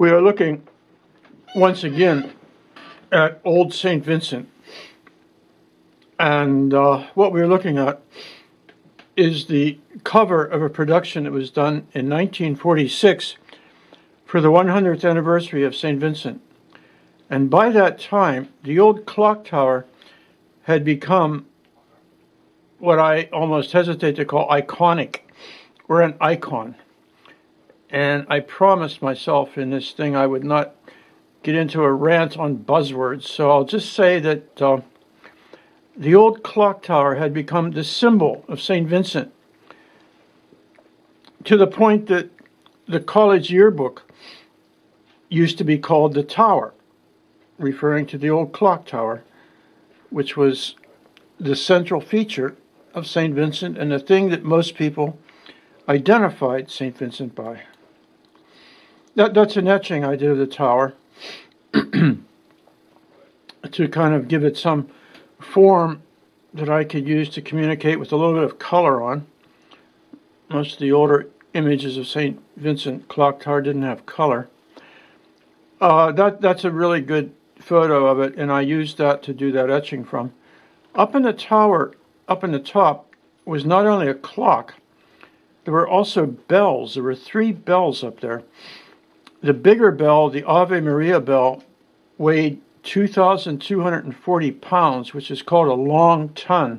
We are looking once again at old St. Vincent, and what we're looking at is the cover of a production that was done in 1946 for the 100th anniversary of St. Vincent. And by that time, the old clock tower had become what I almost hesitate to call iconic, or an icon. And I promised myself in this thing I would not get into a rant on buzzwords, so I'll just say that the old clock tower had become the symbol of St. Vincent, to the point that the college yearbook used to be called the Tower, referring to the old clock tower, which was the central feature of St. Vincent and the thing that most people identified St. Vincent by. That's an etching I did of the tower to kind of give it some form that I could use to communicate with a little bit of color on. Most of the older images of St. Vincent clock tower didn't have color. That's a really good photo of it, and I used that to do that etching from. Up in the tower, up in the top, was not only a clock, there were also bells. There were 3 bells up there. The bigger bell, the Ave Maria bell, weighed 2,240 pounds, which is called a long ton.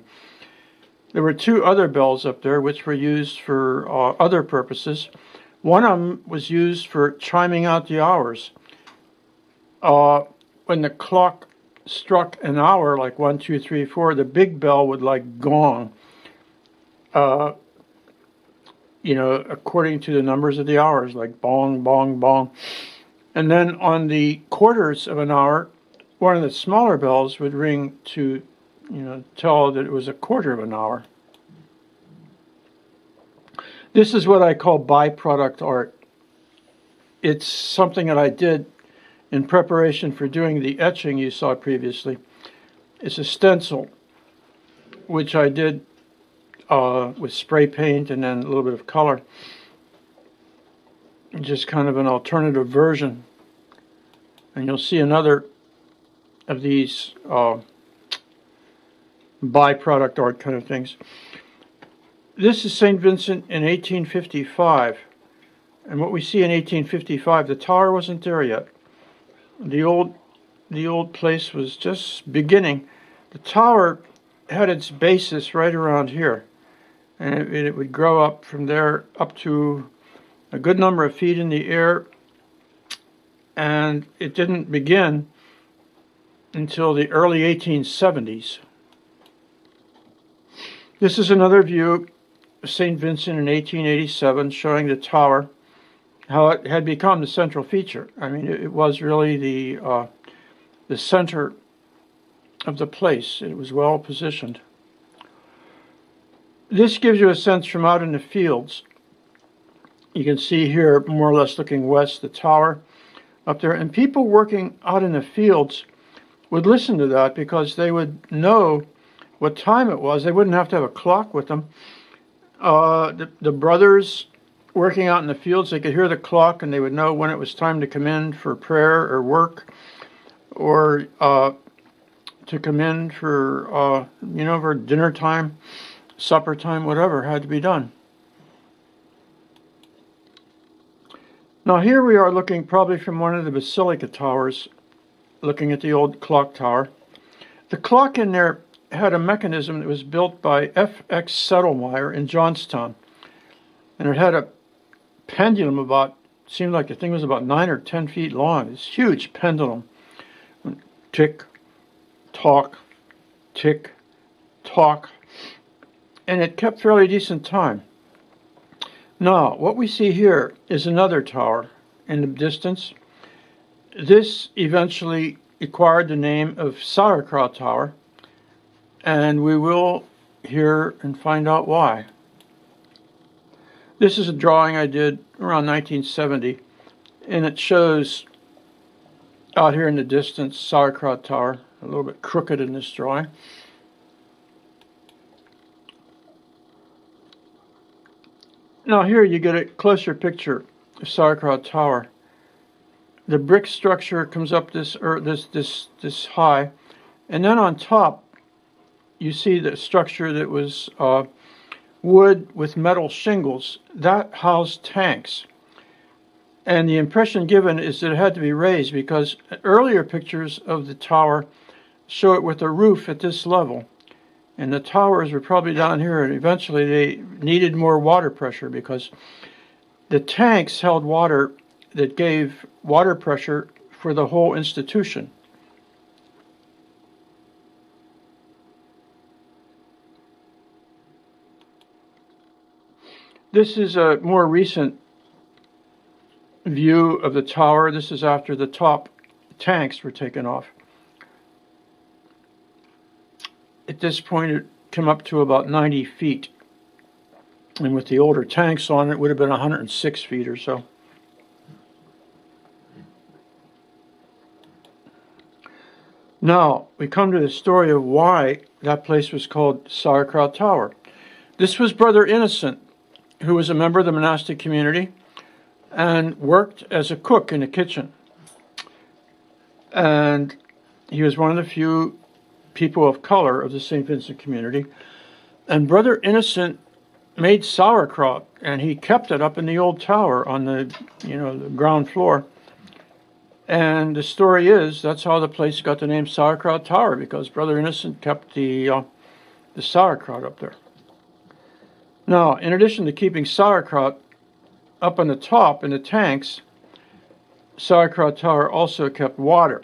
There were 2 other bells up there, which were used for other purposes. One of them was used for chiming out the hours. When the clock struck an hour, like 1, 2, 3, 4, the big bell would like gong, according to the numbers of the hours, like bong, bong, bong. And then on the quarters of an hour, one of the smaller bells would ring to, tell that it was a quarter of an hour. This is what I call byproduct art. It's something that I did in preparation for doing the etching you saw previously. It's a stencil, which I did with spray paint and then a little bit of color. Just kind of an alternative version. And you'll see another of these byproduct art kind of things. This is St. Vincent in 1855. And what we see in 1855, the tower wasn't there yet. The old place was just beginning. The tower had its basis right around here. And it would grow up from there up to a good number of feet in the air. And it didn't begin until the early 1870s. This is another view of St. Vincent in 1887, showing the tower, how it had become the central feature. I mean, it was really the center of the place. It was well positioned. This gives you a sense from out in the fields. You can see here, more or less looking west, the tower up there. And people working out in the fields would listen to that because they would know what time it was. They wouldn't have to have a clock with them. The brothers working out in the fields, they could hear the clock and they would know when it was time to come in for prayer or work, or to come in for, for dinner time, supper time, whatever had to be done. Now here we are looking probably from one of the basilica towers, looking at the old clock tower. The clock in there had a mechanism that was built by F.X. Settlemeyer in Johnstown. And it had a pendulum seemed like the thing was about 9 or 10 feet long. This huge pendulum. Tick, tock, tick, tock. And it kept fairly decent time. Now, what we see here is another tower in the distance. This eventually acquired the name of Sauerkraut Tower, and we will hear and find out why. This is a drawing I did around 1970, and it shows out here in the distance Sauerkraut Tower, a little bit crooked in this drawing. Now here you get a closer picture of Sauerkraut Tower. The brick structure comes up this high, and then on top you see the structure that was wood with metal shingles that housed tanks. And the impression given is that it had to be raised because earlier pictures of the tower show it with a roof at this level. And the towers were probably down here, and eventually they needed more water pressure because the tanks held water that gave water pressure for the whole institution. This is a more recent view of the tower. This is after the top tanks were taken off. At this point, it came up to about 90 feet. And with the older tanks on it, would have been 106 feet or so. Now, we come to the story of why that place was called Sauerkraut Tower. This was Brother Innocent, who was a member of the monastic community and worked as a cook in the kitchen. And he was one of the few people of color of the St. Vincent community. And Brother Innocent made sauerkraut, and he kept it up in the old tower on the, the ground floor. And the story is that's how the place got the name Sauerkraut Tower, because Brother Innocent kept the sauerkraut up there. Now, in addition to keeping sauerkraut up on the top in the tanks, Sauerkraut Tower also kept water.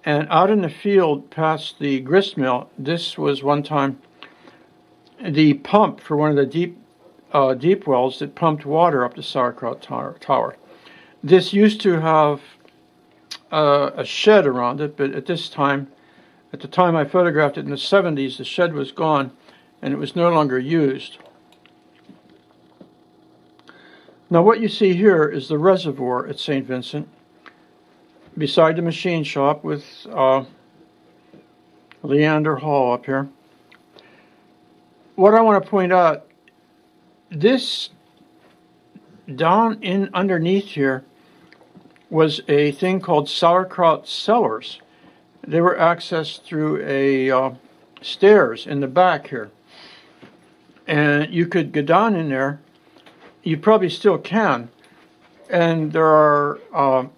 And out in the field past the grist mill, this was one time the pump for one of the deep wells that pumped water up the Sauerkraut Tower. This used to have a shed around it, but at the time I photographed it in the 70s, the shed was gone and it was no longer used. Now what you see here is the reservoir at St. Vincent, beside the machine shop with Leander Hall up here. What I want to point out, this down in underneath here was a thing called sauerkraut cellars. They were accessed through a stairs in the back here. And you could go down in there. You probably still can. And there are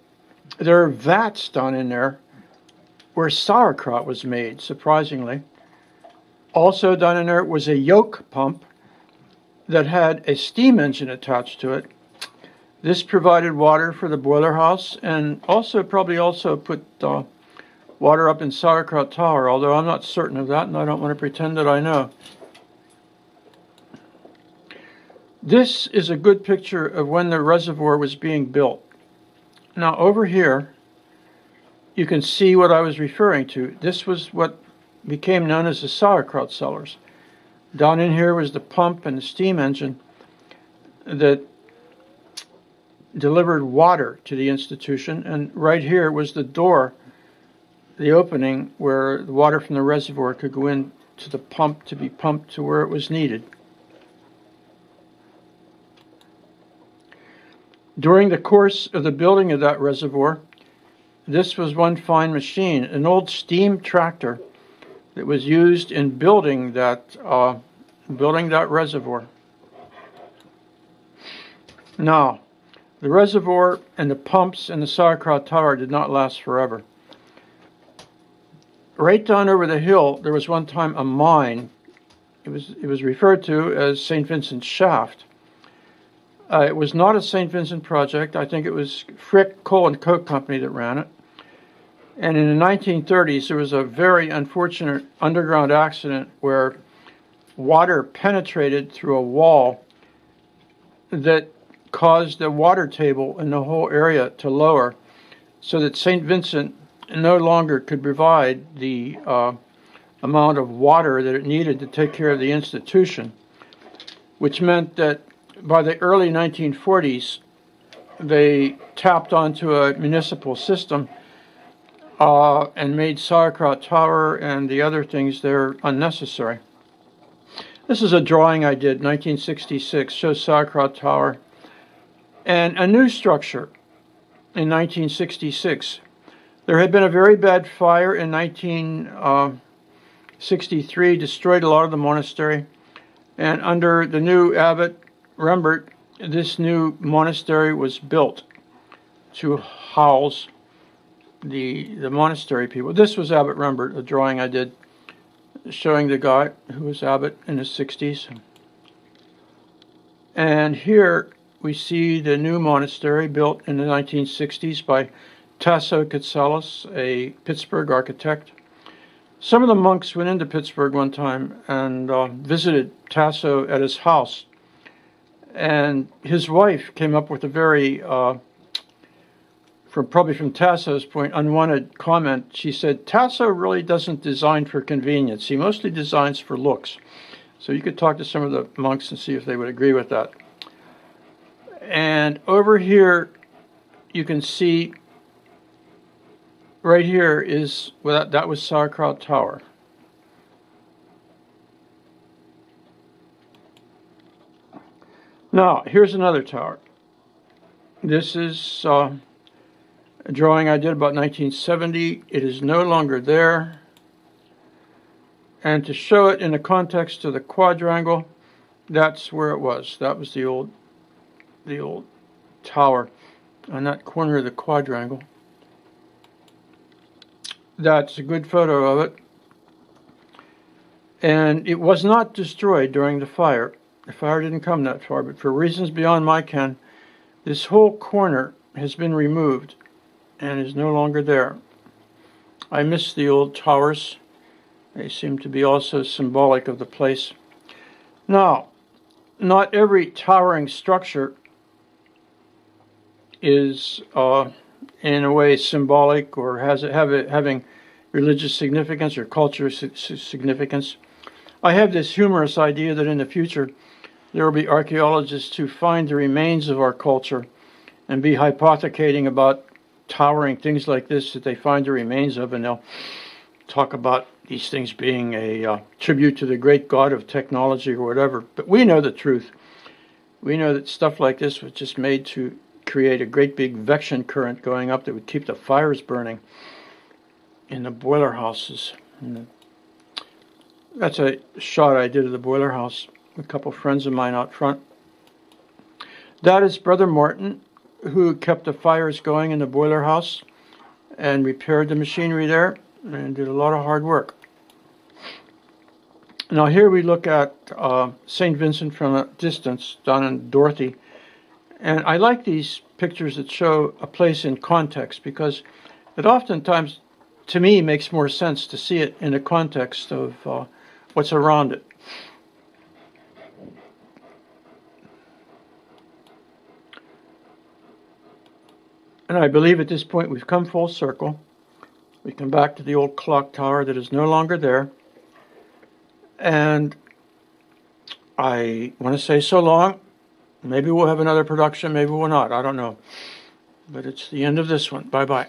vats down in there where sauerkraut was made, surprisingly. Also down in there was a yoke pump that had a steam engine attached to it. This provided water for the boiler house, and probably also put water up in Sauerkraut Tower, although I'm not certain of that and I don't want to pretend that I know. This is a good picture of when the reservoir was being built. Now over here you can see what I was referring to. This was what became known as the sauerkraut cellars. Down in here was the pump and the steam engine that delivered water to the institution, and right here was the door, the opening where the water from the reservoir could go in to the pump to be pumped to where it was needed. During the course of the building of that reservoir, this was one fine machine, an old steam tractor that was used in building that reservoir. Now, the reservoir and the pumps and the Sauerkraut Tower did not last forever. Right down over the hill, there was one time a mine. It was referred to as St. Vincent's Shaft. It was not a St. Vincent project. I think it was Frick Coal and Coke Company that ran it. And in the 1930s, there was a very unfortunate underground accident where water penetrated through a wall that caused the water table in the whole area to lower, so that St. Vincent no longer could provide the amount of water that it needed to take care of the institution, which meant that by the early 1940s, they tapped onto a municipal system and made Sauerkraut Tower and the other things there unnecessary. This is a drawing I did, 1966, shows Sauerkraut Tower. And a new structure in 1966. There had been a very bad fire in 1963, destroyed a lot of the monastery, and under the new abbot Rembert, this new monastery was built to house the monastery people. This was Abbot Rembert, a drawing I did showing the guy who was abbot in his 60s. And here we see the new monastery built in the 1960s by Tasso Katsalis, a Pittsburgh architect. Some of the monks went into Pittsburgh one time and visited Tasso at his house. And his wife came up with a very, probably from Tasso's point, unwanted comment. She said, Tasso really doesn't design for convenience. He mostly designs for looks. So you could talk to some of the monks and see if they would agree with that. And over here, you can see, right here is, well, that was Sauerkraut Tower. Now, here's another tower. This is a drawing I did about 1970. It is no longer there. And to show it in the context of the quadrangle, that's where it was. That was the old tower on that corner of the quadrangle. That's a good photo of it. And it was not destroyed during the fire. The fire didn't come that far, but for reasons beyond my ken, this whole corner has been removed and is no longer there. I miss the old towers. They seem to be also symbolic of the place. Now, not every towering structure is in a way symbolic or having religious significance or cultural significance. I have this humorous idea that in the future there will be archaeologists who find the remains of our culture and be hypothecating about towering things like this that they find the remains of, and they'll talk about these things being a tribute to the great god of technology or whatever. But we know the truth. We know that stuff like this was just made to create a great big vection current going up that would keep the fires burning in the boiler houses. That's a shot I did of the boiler house. A couple friends of mine out front. That is Brother Morton, who kept the fires going in the boiler house and repaired the machinery there and did a lot of hard work. Now here we look at St. Vincent from a distance down in Dorothy. And I like these pictures that show a place in context because it oftentimes, to me, makes more sense to see it in the context of what's around it. And I believe at this point we've come full circle. We come back to the old clock tower that is no longer there. And I want to say so long. Maybe we'll have another production, maybe we'll not. I don't know. But it's the end of this one. Bye-bye.